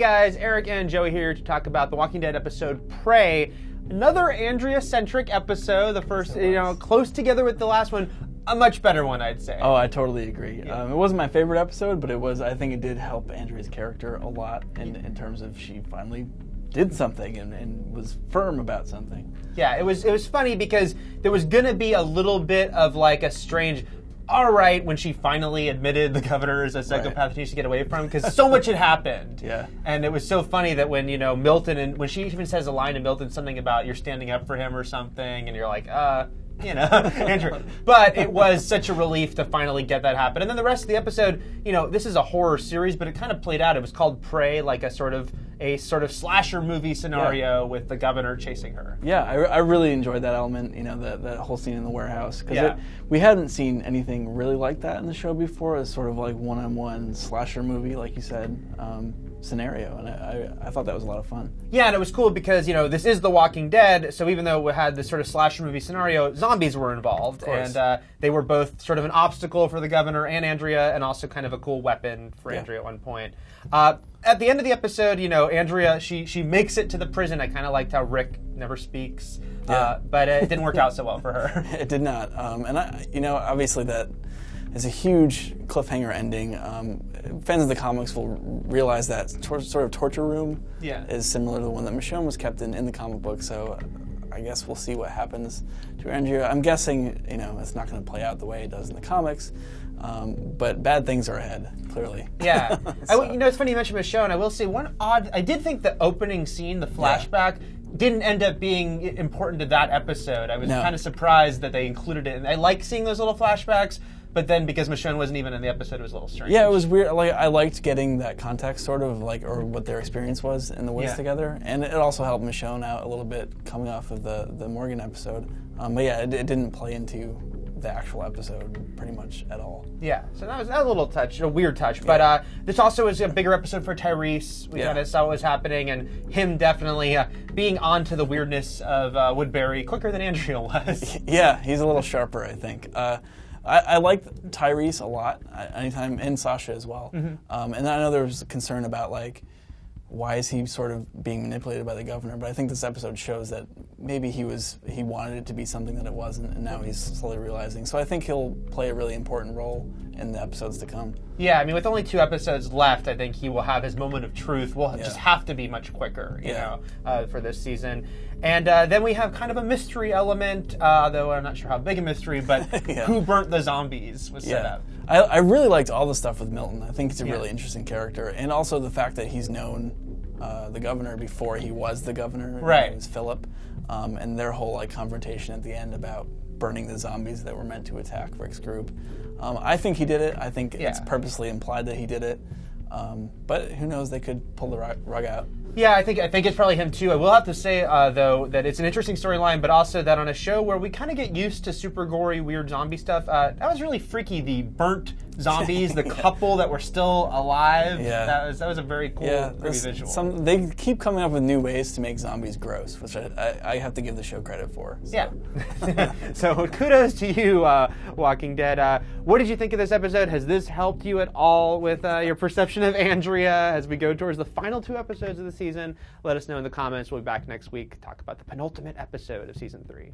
guys, Eric and Joey here to talk about the Walking Dead episode Prey. Another Andrea-centric episode, the first, close together with the last one. A much better one, I'd say. Oh, I totally agree. Yeah. It wasn't my favorite episode, but I think it did help Andrea's character a lot in terms of she finally did something and was firm about something. Yeah, it was funny because there was going to be a little bit of like a strange, all right, when she finally admitted the governor is a psychopath she needs to get away from, because so much had happened. Yeah. And it was so funny that when, Milton, and when she even says a line to Milton, something about you're standing up for him or something, and you're like, Andrew. But it was such a relief to finally get that happen. And then the rest of the episode, this is a horror series, but it kind of played out. It was called Prey, like a sort of slasher movie scenario with the governor chasing her. Yeah, I really enjoyed that element, that whole scene in the warehouse. Because we hadn't seen anything really like that in the show before. It's sort of like one-on-one slasher movie, like you said, scenario. And I thought that was a lot of fun. Yeah, and it was cool because, this is The Walking Dead, so even though we had this sort of slasher movie scenario, zombies were involved. And they were both sort of an obstacle for the governor and Andrea, and also kind of a cool weapon for Andrea at one point. At the end of the episode, Andrea, she makes it to the prison. I kind of liked how Rick never speaks, but it didn't work out so well for her. It did not. And obviously that is a huge cliffhanger ending. Fans of the comics will realize that sort of torture room is similar to the one that Michonne was kept in the comic book. So I guess we'll see what happens to Andrea. I'm guessing, it's not going to play out the way it does in the comics. But bad things are ahead, clearly. Yeah. It's funny you mentioned Michonne. I will say I did think the opening scene, the flashback, didn't end up being important to that episode. I was kind of surprised that they included it. And I like seeing those little flashbacks, but then because Michonne wasn't even in the episode, it was a little strange. Yeah, it was weird. Like, I liked getting that context, sort of, or what their experience was in the woods together. And it also helped Michonne out a little bit coming off of the Morgan episode. But yeah, it didn't play into the actual episode pretty much at all. Yeah, so that was a little touch, a weird touch. But this also was a bigger episode for Tyrese. We kind of saw what was happening, and him definitely being onto the weirdness of Woodbury quicker than Andrea was. Yeah, he's a little sharper, I think. I liked Tyrese a lot, anytime, and Sasha as well. And I know there was concern about, why is he sort of being manipulated by the governor? But I think this episode shows that maybe he wanted it to be something that it wasn't, and now he's slowly realizing. So I think he'll play a really important role in the episodes to come. Yeah, with only 2 episodes left, I think he will have his moment of truth. Will just have to be much quicker, for this season. And then we have kind of a mystery element, though I'm not sure how big a mystery, but who burnt the zombies was set up. I really liked all the stuff with Milton. I think he's a really interesting character. And also the fact that he's known the governor before he was the governor. Right. It was Philip. And their whole confrontation at the end about burning the zombies that were meant to attack Rick's group. I think he did it. I think it's purposely implied that he did it. But who knows, they could pull the rug out. Yeah, I think it's probably him too. I will have to say, though, that it's an interesting storyline, but also that on a show where we kind of get used to super gory, weird zombie stuff, that was really freaky. The burnt zombies, the couple that were still alive, that was a very cool visual. They keep coming up with new ways to make zombies gross, which I have to give the show credit for. So. Yeah. So kudos to you, Walking Dead. What did you think of this episode? Has this helped you at all with your perception of Andrea as we go towards the final 2 episodes of the season? Let us know in the comments. We'll be back next week to talk about the penultimate episode of Season 3.